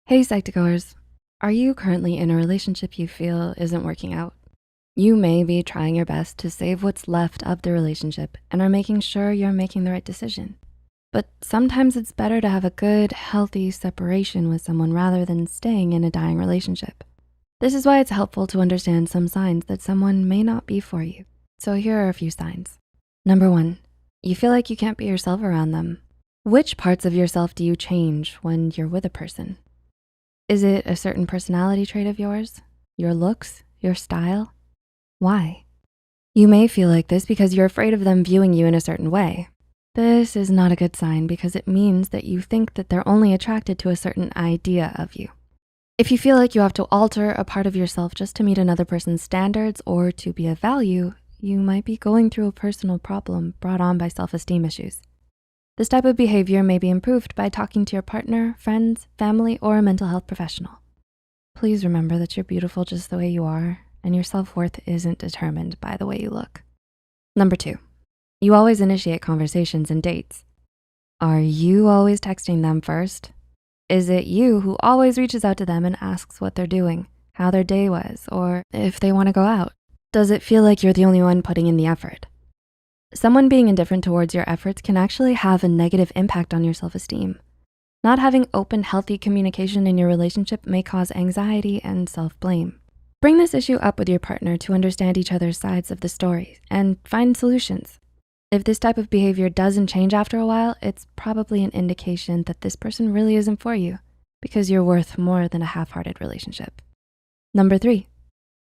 Hey Psych2Goers, are you currently in a relationship you feel isn't working out? You may be trying your best to save what's left of the relationship and are making sure you're making the right decision. But sometimes it's better to have a good, healthy separation with someone rather than staying in a dying relationship. This is why it's helpful to understand some signs that someone may not be for you. So here are a few signs. Number 1, you feel like you can't be yourself around them. Which parts of yourself do you change when you're with a person? Is it a certain personality trait of yours? Your looks? Your style? Why? You may feel like this because you're afraid of them viewing you in a certain way. This is not a good sign because it means that you think that they're only attracted to a certain idea of you. If you feel like you have to alter a part of yourself just to meet another person's standards or to be of value, you might be going through a personal problem brought on by self-esteem issues. This type of behavior may be improved by talking to your partner, friends, family, or a mental health professional. Please remember that you're beautiful just the way you are, and your self-worth isn't determined by the way you look. Number 2, you always initiate conversations and dates. Are you always texting them first? Is it you who always reaches out to them and asks what they're doing, how their day was, or if they wanna go out? Does it feel like you're the only one putting in the effort? Someone being indifferent towards your efforts can actually have a negative impact on your self-esteem. Not having open, healthy communication in your relationship may cause anxiety and self-blame. Bring this issue up with your partner to understand each other's sides of the story and find solutions. If this type of behavior doesn't change after a while, it's probably an indication that this person really isn't for you because you're worth more than a half-hearted relationship. Number 3,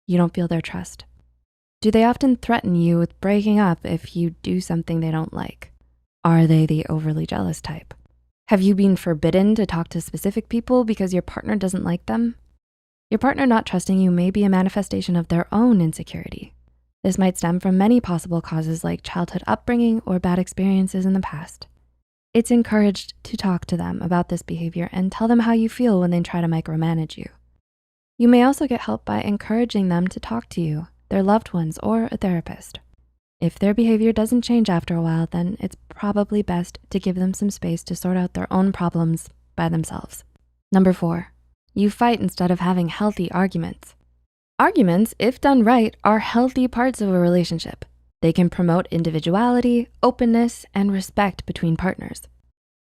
you don't feel their trust. Do they often threaten you with breaking up if you do something they don't like? Are they the overly jealous type? Have you been forbidden to talk to specific people because your partner doesn't like them? Your partner not trusting you may be a manifestation of their own insecurity. This might stem from many possible causes like childhood upbringing or bad experiences in the past. It's encouraged to talk to them about this behavior and tell them how you feel when they try to micromanage you. You may also get help by encouraging them to talk to you, their loved ones, or a therapist. If their behavior doesn't change after a while, then it's probably best to give them some space to sort out their own problems by themselves. Number 4, you fight instead of having healthy arguments. Arguments, if done right, are healthy parts of a relationship. They can promote individuality, openness, and respect between partners.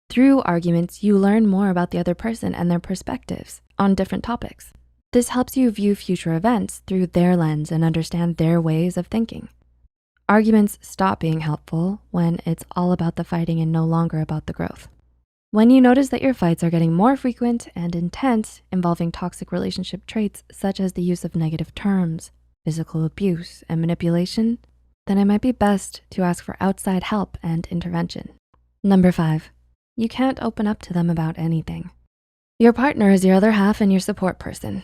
Through arguments, you learn more about the other person and their perspectives on different topics. This helps you view future events through their lens and understand their ways of thinking. Arguments stop being helpful when it's all about the fighting and no longer about the growth. When you notice that your fights are getting more frequent and intense, involving toxic relationship traits such as the use of negative terms, physical abuse, and manipulation, then it might be best to ask for outside help and intervention. Number 5, you can't open up to them about anything. Your partner is your other half and your support person.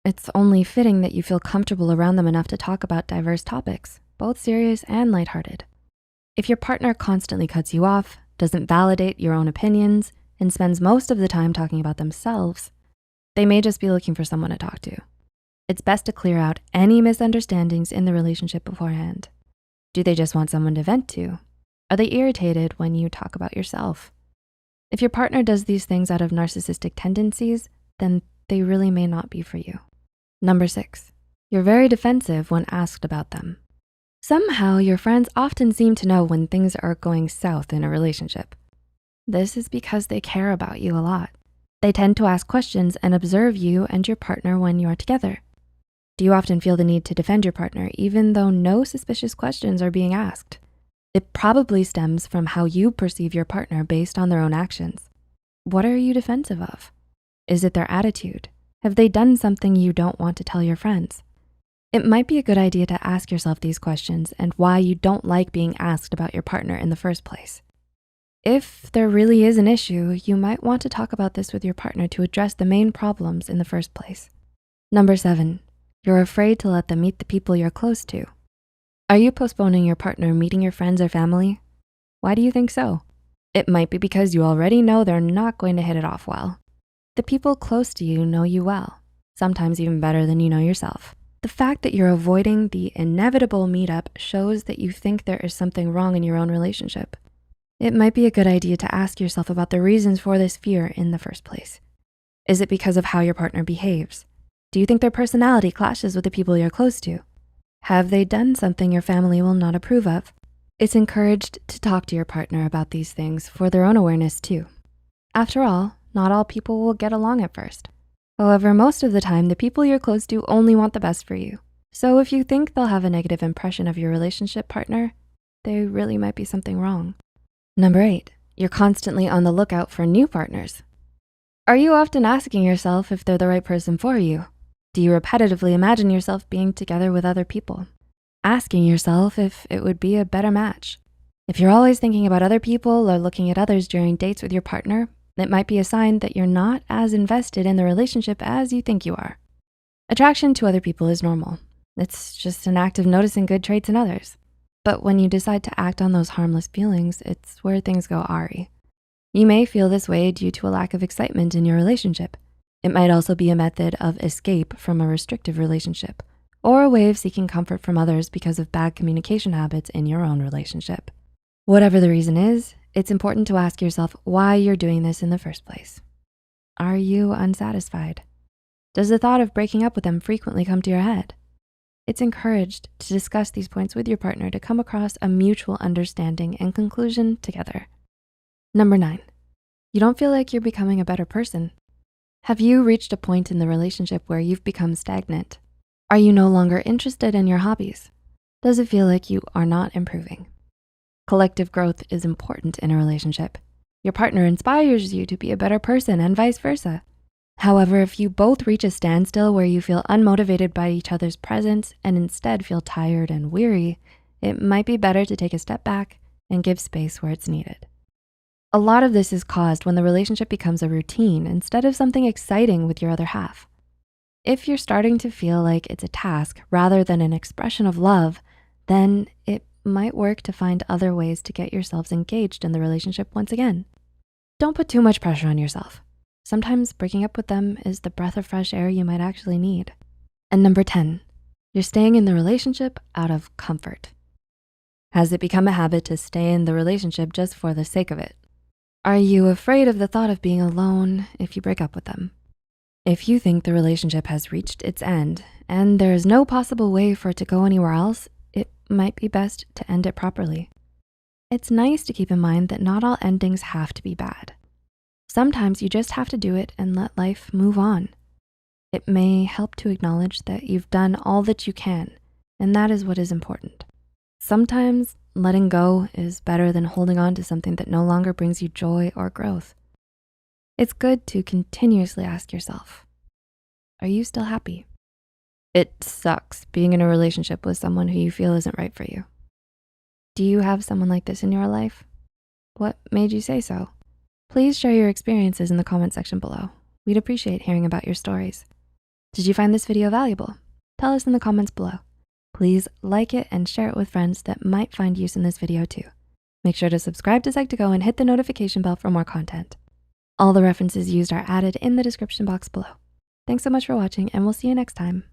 It's only fitting that you feel comfortable around them enough to talk about diverse topics, both serious and lighthearted. If your partner constantly cuts you off, doesn't validate your own opinions, and spends most of the time talking about themselves, they may just be looking for someone to talk to. It's best to clear out any misunderstandings in the relationship beforehand. Do they just want someone to vent to? Are they irritated when you talk about yourself? If your partner does these things out of narcissistic tendencies, then they really may not be for you. Number 6, you're very defensive when asked about them. Somehow, your friends often seem to know when things are going south in a relationship. This is because they care about you a lot. They tend to ask questions and observe you and your partner when you are together. Do you often feel the need to defend your partner even though no suspicious questions are being asked? It probably stems from how you perceive your partner based on their own actions. What are you defensive of? Is it their attitude? Have they done something you don't want to tell your friends? It might be a good idea to ask yourself these questions and why you don't like being asked about your partner in the first place. If there really is an issue, you might want to talk about this with your partner to address the main problems in the first place. Number 7, you're afraid to let them meet the people you're close to. Are you postponing your partner meeting your friends or family? Why do you think so? It might be because you already know they're not going to hit it off well. The people close to you know you well, sometimes even better than you know yourself. The fact that you're avoiding the inevitable meetup shows that you think there is something wrong in your own relationship. It might be a good idea to ask yourself about the reasons for this fear in the first place. Is it because of how your partner behaves? Do you think their personality clashes with the people you're close to? Have they done something your family will not approve of? It's encouraged to talk to your partner about these things for their own awareness too. After all, not all people will get along at first. However, most of the time, the people you're close to only want the best for you. So if you think they'll have a negative impression of your relationship partner, there really might be something wrong. Number 8, you're constantly on the lookout for new partners. Are you often asking yourself if they're the right person for you? Do you repetitively imagine yourself being together with other people? Asking yourself if it would be a better match. If you're always thinking about other people or looking at others during dates with your partner, it might be a sign that you're not as invested in the relationship as you think you are. Attraction to other people is normal. It's just an act of noticing good traits in others. But when you decide to act on those harmless feelings, it's where things go awry. You may feel this way due to a lack of excitement in your relationship. It might also be a method of escape from a restrictive relationship or a way of seeking comfort from others because of bad communication habits in your own relationship. Whatever the reason is, it's important to ask yourself why you're doing this in the first place. Are you unsatisfied? Does the thought of breaking up with them frequently come to your head? It's encouraged to discuss these points with your partner to come across a mutual understanding and conclusion together. Number 9, you don't feel like you're becoming a better person. Have you reached a point in the relationship where you've become stagnant? Are you no longer interested in your hobbies? Does it feel like you are not improving? Collective growth is important in a relationship. Your partner inspires you to be a better person and vice versa. However, if you both reach a standstill where you feel unmotivated by each other's presence and instead feel tired and weary, it might be better to take a step back and give space where it's needed. A lot of this is caused when the relationship becomes a routine instead of something exciting with your other half. If you're starting to feel like it's a task rather than an expression of love, then it might work to find other ways to get yourselves engaged in the relationship once again. Don't put too much pressure on yourself. Sometimes breaking up with them is the breath of fresh air you might actually need. And number 10, you're staying in the relationship out of comfort. Has it become a habit to stay in the relationship just for the sake of it? Are you afraid of the thought of being alone if you break up with them? If you think the relationship has reached its end and there is no possible way for it to go anywhere else, it might be best to end it properly. It's nice to keep in mind that not all endings have to be bad. Sometimes you just have to do it and let life move on. It may help to acknowledge that you've done all that you can, and that is what is important. Sometimes letting go is better than holding on to something that no longer brings you joy or growth. It's good to continuously ask yourself, are you still happy? It sucks being in a relationship with someone who you feel isn't right for you. Do you have someone like this in your life? What made you say so? Please share your experiences in the comment section below. We'd appreciate hearing about your stories. Did you find this video valuable? Tell us in the comments below. Please like it and share it with friends that might find use in this video too. Make sure to subscribe to Psych2Go and hit the notification bell for more content. All the references used are added in the description box below. Thanks so much for watching, and we'll see you next time.